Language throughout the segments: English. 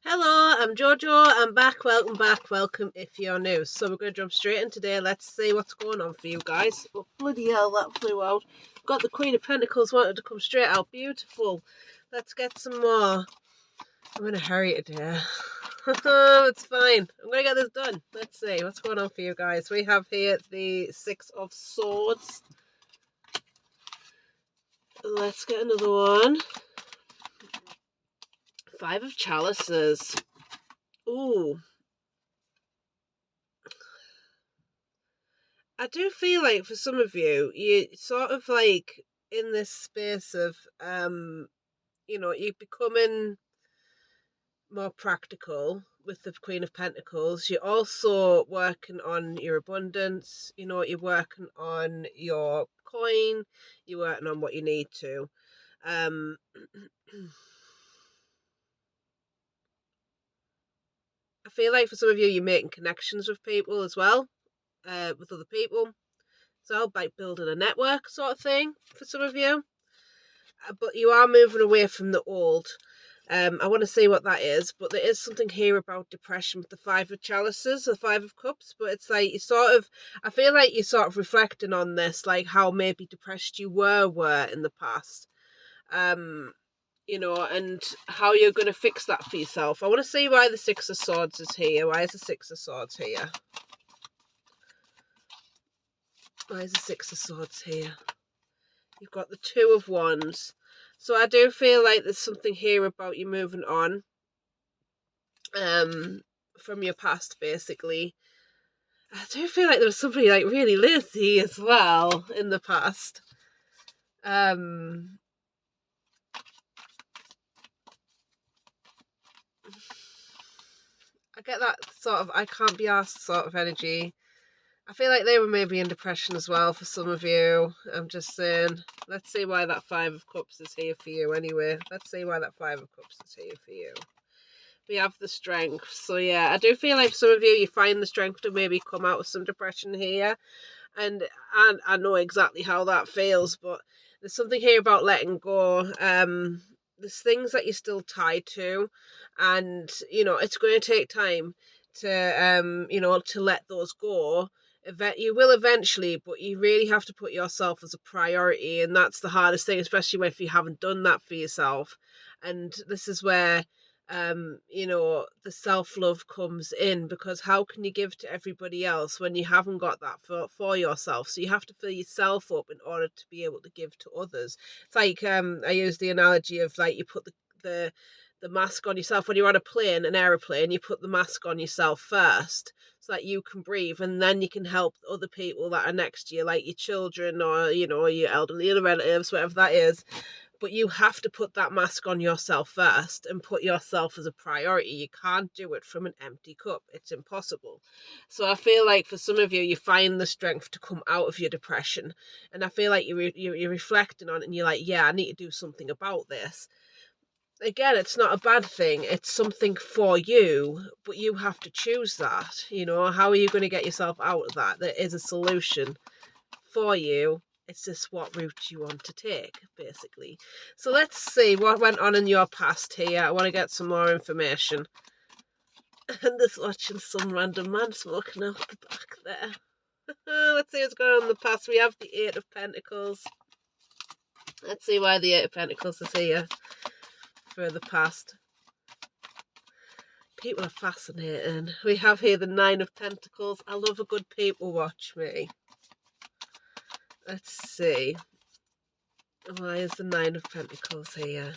Hello, I'm Jojo. I'm back. Welcome back. Welcome if you're new. So we're going to jump straight in today. Let's see what's going on for you guys. Oh, bloody hell, that flew out. Got the Queen of Pentacles wanted to come straight out. Beautiful. Let's get some more. I'm in a hurry today. It's fine. I'm going to get this done. Let's see what's going on for you guys. We have here the Six of Swords. Let's get another one. Five of Chalices. Ooh. I do feel like for some of you, you sort of like in this space of you're becoming more practical with the Queen of Pentacles. You're also working on your abundance, you're working on your coin, you're working on what you need to. Um I feel like for some of you, you're making connections with people as well, with other people. So by building a network sort of thing for some of you. But you are moving away from the old. I want to see what that is, but there is something here about depression with the Five of Chalices, the Five of Cups, but it's like I feel like you're sort of reflecting on this, like how maybe depressed you were in the past, and how you're going to fix that for yourself. I want to see why the Six of Swords is here. Why is the Six of Swords here? Why is the Six of Swords here? You've got the Two of Wands. So I do feel like there's something here about you moving on from your past, basically. I do feel like there was somebody like really lazy as well in the past. I get that sort of I can't be asked sort of energy. I feel like they were maybe in depression as well for some of you. I'm just saying, let's see why that Five of Cups is here for you anyway. Let's see why that Five of Cups is here for you. We have the Strength. So yeah, I do feel like for some of you find the strength to maybe come out of some depression here. And I know exactly how that feels, but there's something here about letting go. There's things that you're still tied to, and it's going to take time to to let those go. You will eventually, but you really have to put yourself as a priority, and that's the hardest thing, especially if you haven't done that for yourself. And this is where the self-love comes in, because how can you give to everybody else when you haven't got that for yourself? So you have to fill yourself up in order to be able to give to others. It's like I use the analogy of like you put the mask on yourself when you're on an aeroplane. You put the mask on yourself first so that you can breathe, and then you can help other people that are next to you, like your children or your elderly relatives, whatever that is. But you have to put that mask on yourself first and put yourself as a priority. You can't do it from an empty cup. It's impossible. So I feel like for some of you, you find the strength to come out of your depression. And I feel like you're reflecting on it and you're like, yeah, I need to do something about this. Again, it's not a bad thing. It's something for you, but you have to choose that. How are you going to get yourself out of that? There is a solution for you. It's just what route you want to take, basically. So let's see what went on in your past here. I want to get some more information. And just watching some random man smoking out the back there. Let's see what's going on in the past. We have the Eight of Pentacles. Let's see why the Eight of Pentacles is here for the past. People are fascinating. We have here the Nine of Pentacles. I love a good people watch me. Let's see. Why is the Nine of Pentacles here?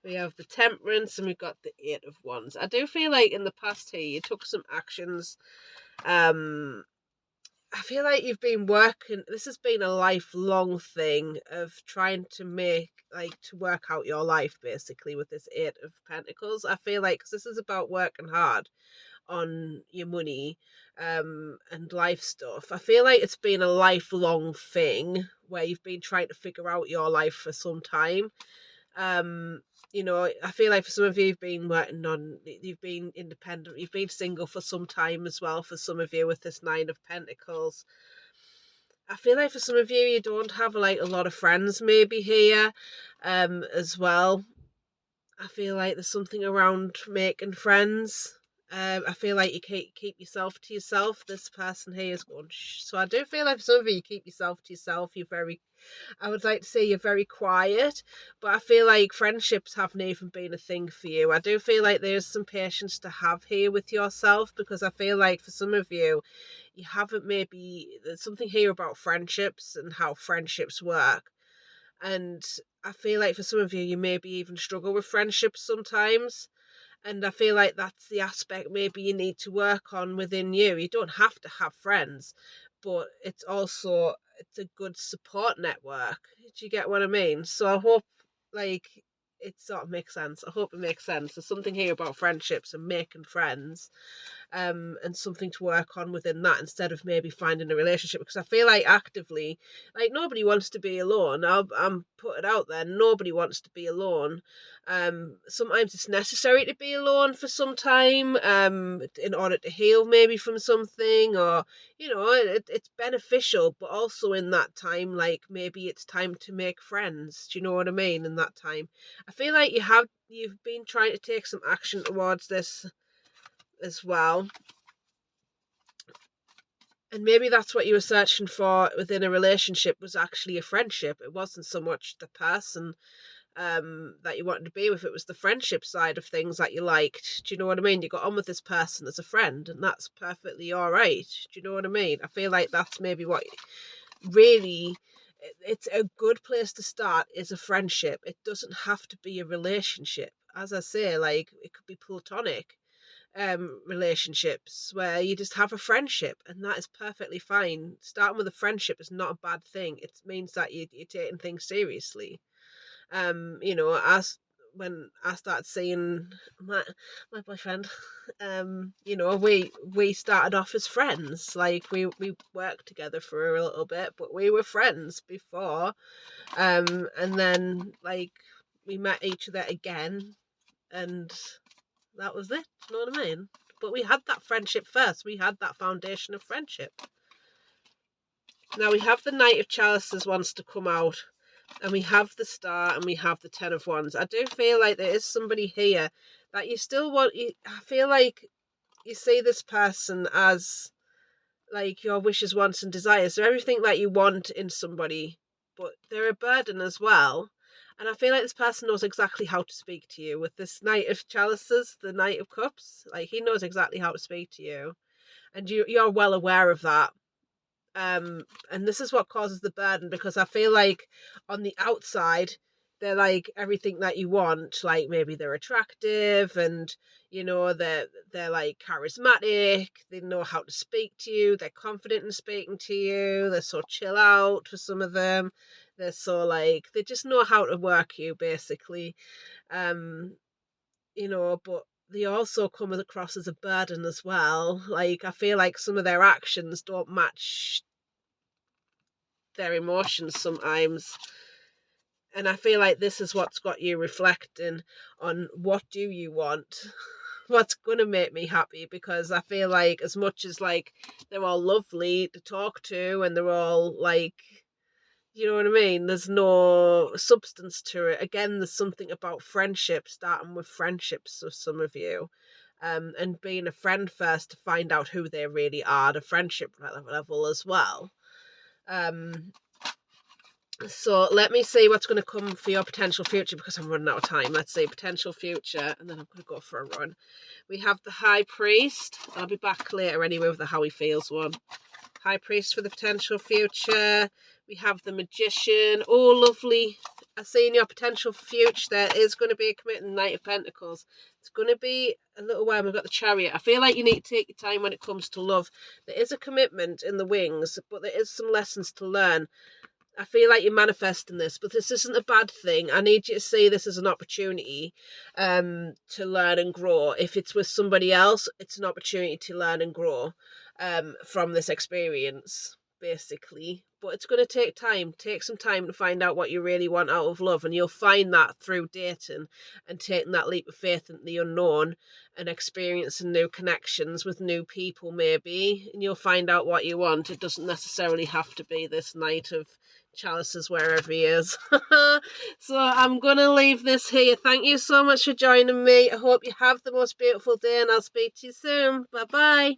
We have the Temperance and we've got the Eight of Wands. I do feel like in the past here you took some actions. I feel like you've been working. This has been a lifelong thing of trying to work out your life, basically, with this Eight of Pentacles. I feel like, because this is about working hard on your money and life stuff. I feel like it's been a lifelong thing where you've been trying to figure out your life for some time. I feel like for some of you, you've been independent, you've been single for some time as well, for some of you with this Nine of Pentacles. I feel like for some of you, you don't have like a lot of friends maybe here as well. I feel like there's something around making friends. I feel like you keep yourself to yourself. This person here is going, shh. So I do feel like for some of you, you keep yourself to yourself. You're very, I would like to say you're very quiet, but I feel like friendships haven't even been a thing for you. I do feel like there's some patience to have here with yourself, because I feel like for some of you, you haven't maybe, there's something here about friendships and how friendships work. And I feel like for some of you, you maybe even struggle with friendships sometimes. And I feel like that's the aspect maybe you need to work on within you. You don't have to have friends, but it's a good support network. Do you get what I mean? So I hope like it sort of makes sense. I hope it makes sense. There's something here about friendships and making friends, and something to work on within that, instead of maybe finding a relationship. Because I feel like actively, like nobody wants to be alone. I'm put it out there. Nobody wants to be alone. Sometimes it's necessary to be alone for some time, in order to heal maybe from something, or it's beneficial. But also in that time, like maybe it's time to make friends. Do you know what I mean? In that time, I feel like you've been trying to take some action towards this as well. And maybe that's what you were searching for within a relationship, was actually a friendship. It wasn't so much the person that you wanted to be with. It was the friendship side of things that you liked. Do you know what I mean? You got on with this person as a friend, and that's perfectly all right. Do you know what I mean? I feel like that's maybe what really, it's a good place to start, is a friendship. It doesn't have to be a relationship. As I say, like it could be platonic relationships where you just have a friendship, and that is perfectly fine. Starting with a friendship is not a bad thing. It means that you're taking things seriously. As when I started seeing my boyfriend, we started off as friends. Like we worked together for a little bit, but we were friends before. And then like we met each other again, and that was it. You know what I mean? But we had that friendship first. We had that foundation of friendship. Now we have the Knight of Chalices wants to come out, and we have the Star, and we have the Ten of Wands. I do feel like there is somebody here that you still want. I feel like you see this person as like your wishes, wants, and desires. They're everything that you want in somebody, but they're a burden as well. And I feel like this person knows exactly how to speak to you. With this Knight of Chalices, the Knight of Cups, like he knows exactly how to speak to you, and you're well aware of that. And this is what causes the burden, because I feel like on the outside they're like everything that you want. Like maybe they're attractive, and they're like charismatic, they know how to speak to you, they're confident in speaking to you, they're so chill out for some of them, they're so like they just know how to work you basically. um but they also come across as a burden as well. Like I feel like some of their actions don't match their emotions sometimes. And I feel like this is what's got you reflecting on, what do you want? What's going to make me happy? Because I feel like as much as like they're all lovely to talk to, and they're all like, you know what I mean? There's no substance to it. Again, there's something about friendship, starting with friendships with some of you. And being a friend first to find out who they really are, the friendship level as well. So let me see what's going to come for your potential future, because I'm running out of time. Let's see, potential future, and then I'm going to go for a run. We have the High Priest. I'll be back later anyway with the How He Feels one. High Priest for the potential future. We have the Magician. Oh, lovely. I see in your potential future there is going to be a commitment. Knight of Pentacles. It's going to be a little while. We've got the Chariot. I feel like you need to take your time when it comes to love. There is a commitment in the wings, but there is some lessons to learn. I feel like you're manifesting this, but this isn't a bad thing. I need you to see this as an opportunity to learn and grow. If it's with somebody else, it's an opportunity to learn and grow from this experience, basically. But it's going to take time. Take some time to find out what you really want out of love, and you'll find that through dating and taking that leap of faith into the unknown and experiencing new connections with new people maybe, and you'll find out what you want. It doesn't necessarily have to be this Knight of Chalice is wherever he is. So I'm going to leave this here. Thank you so much for joining me. I hope you have the most beautiful day, and I'll speak to you soon. Bye-bye.